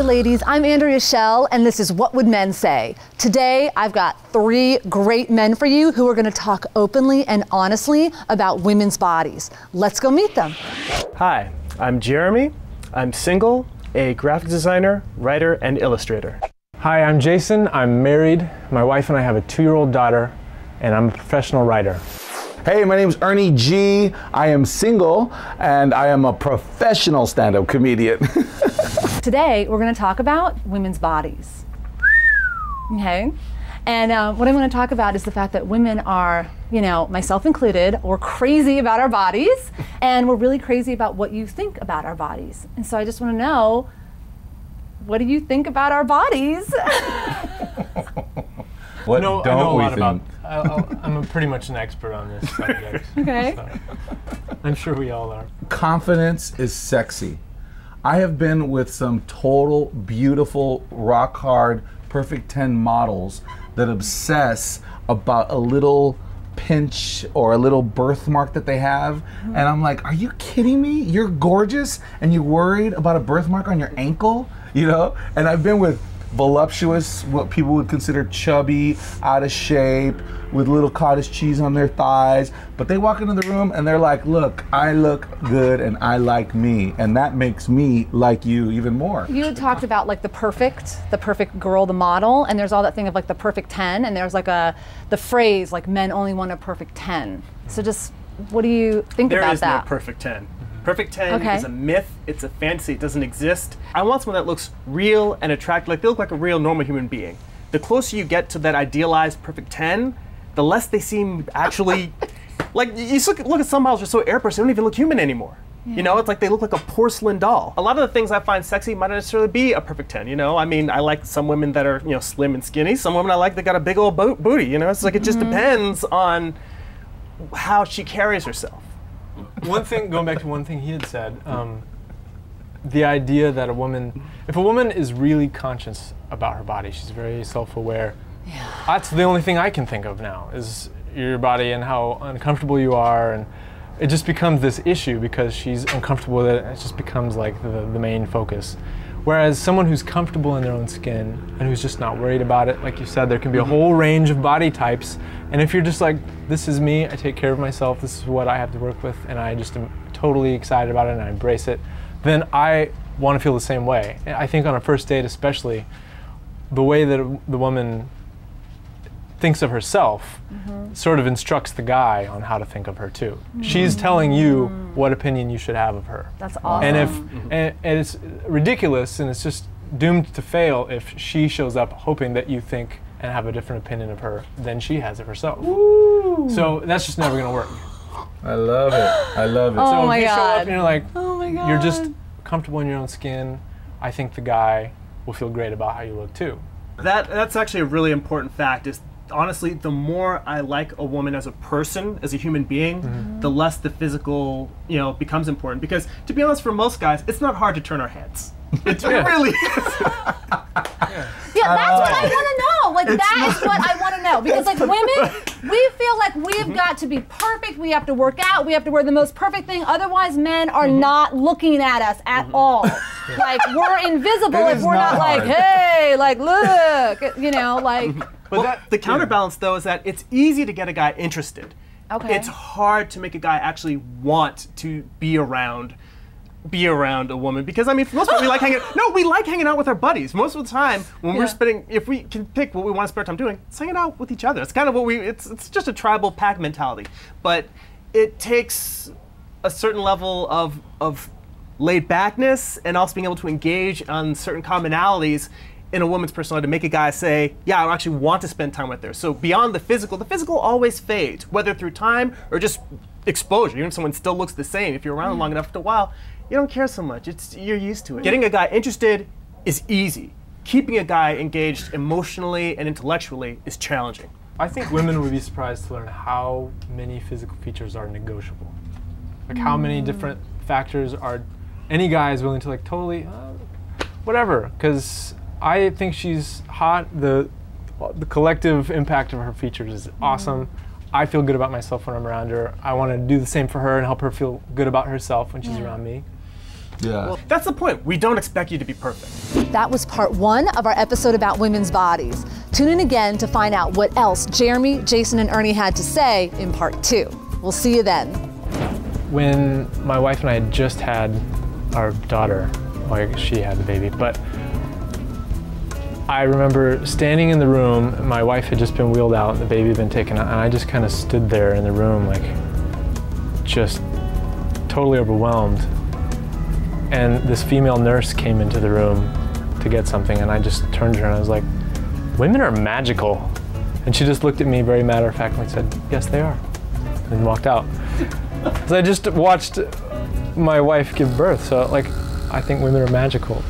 ladies, I'm Andrea Schell, and this is What Would Men Say? Today, I've got 3 great men for you who are gonna talk openly and honestly about women's bodies. Let's go meet them. Hi, I'm Jeremy. I'm single, a graphic designer, writer, and illustrator. Hi, I'm Jason. I'm married. My wife and I have a 2-year-old daughter, and I'm a professional writer. Hey, my name's Ernie G. I am single, and I am a professional stand-up comedian. Today, we're gonna talk about women's bodies. Okay? And what I'm gonna talk about is the fact that women are, you know, myself included, we're crazy about our bodies, and we're really crazy about what you think about our bodies. And so I just wanna know, what do you think about our bodies? What I know don't a we lot think? I'm pretty much an expert on this subject. Okay. So I'm sure we all are. Confidence is sexy. I have been with some total, beautiful, rock hard, perfect 10 models that obsess about a little pinch or a little birthmark that they have. And I'm like, are you kidding me? You're gorgeous and you're worried about a birthmark on your ankle? You know? And I've been with voluptuous, what people would consider chubby, out of shape, with little cottage cheese on their thighs, but they walk into the room and they're like, look, I look good and I like me, and that makes me like you even more. You had talked about like the perfect girl, the model, and there's all that thing of like the perfect 10, and there's like the phrase like men only want a perfect 10. So just, what do you think about that? There is no perfect 10. Perfect 10 is a myth, it's a fantasy, it doesn't exist. I want someone that looks real and attractive, like they look like a real normal human being. The closer you get to that idealized perfect 10, the less they seem actually, like you look at some models who are so airbrushed, they don't even look human anymore. Yeah. You know, it's like they look like a porcelain doll. A lot of the things I find sexy might not necessarily be a perfect 10, you know? I mean, I like some women that are, you know, slim and skinny. Some women I like that got a big old booty, you know? It's like, it just depends on how she carries herself. One thing, going back to one thing he had said, the idea that if a woman is really conscious about her body, she's very self-aware, that's the only thing I can think of now, is your body and how uncomfortable you are, and it just becomes this issue because she's uncomfortable with it, and it just becomes like the main focus. Whereas someone who's comfortable in their own skin and who's just not worried about it, like you said, there can be a whole range of body types. And if you're just like, this is me, I take care of myself, this is what I have to work with, and I just am totally excited about it and I embrace it, then I want to feel the same way. I think on a first date especially, the way that the woman thinks of herself sort of instructs the guy on how to think of her too. She's telling you what opinion you should have of her. That's awesome. And it's ridiculous, and it's just doomed to fail if she shows up hoping that you think and have a different opinion of her than she has of herself. Ooh. So that's just never gonna work. I love it. I love it. Oh So my if you show up God. and you're like, Oh my God. you're just comfortable in your own skin, I think the guy will feel great about how you look too. That's actually a really important fact. Is honestly, the more I like a woman as a person, as a human being, the less the physical, you know, becomes important. Because to be honest, for most guys, it's not hard to turn our heads. It really is. Yeah, that's what I want to know. Like, that is what I want to know. Because, like, women, we feel like we've got to be perfect. We have to work out. We have to wear the most perfect thing. Otherwise, men are not looking at us at all. Like, we're invisible if we're not like, hey, like, look, you know, like. But the counterbalance, though, is that it's easy to get a guy interested. Okay. It's hard to make a guy actually want to be around a woman, because I mean, for most part, we like hanging out with our buddies. Most of the time, when we're spending, if we can pick what we want to spend our time doing, it's hanging out with each other. It's kind of what it's just a tribal pack mentality. But it takes a certain level of laid backness and also being able to engage on certain commonalities in a woman's personality to make a guy say, yeah, I actually want to spend time with her. So beyond the physical always fades, whether through time or just exposure. Even if someone still looks the same, if you're around long enough, after a while, you don't care so much. You're used to it. Getting a guy interested is easy. Keeping a guy engaged emotionally and intellectually is challenging. I think women would be surprised to learn how many physical features are negotiable. Like how many different factors are any guy is willing to like totally, whatever, because I think she's hot. The collective impact of her features is awesome. I feel good about myself when I'm around her. I want to do the same for her and help her feel good about herself when she's around me. Yeah. Well, that's the point. We don't expect you to be perfect. That was part 1 of our episode about women's bodies. Tune in again to find out what else Jeremy, Jason, and Ernie had to say in part 2. We'll see you then. When my wife and I had just had our daughter, like she had the baby, but I remember standing in the room, my wife had just been wheeled out, and the baby had been taken out, and I just kind of stood there in the room, like, just totally overwhelmed. And this female nurse came into the room to get something, and I just turned to her and I was like, women are magical. And she just looked at me very matter-of-factly and said, yes, they are, and walked out. So I just watched my wife give birth, so like, I think women are magical.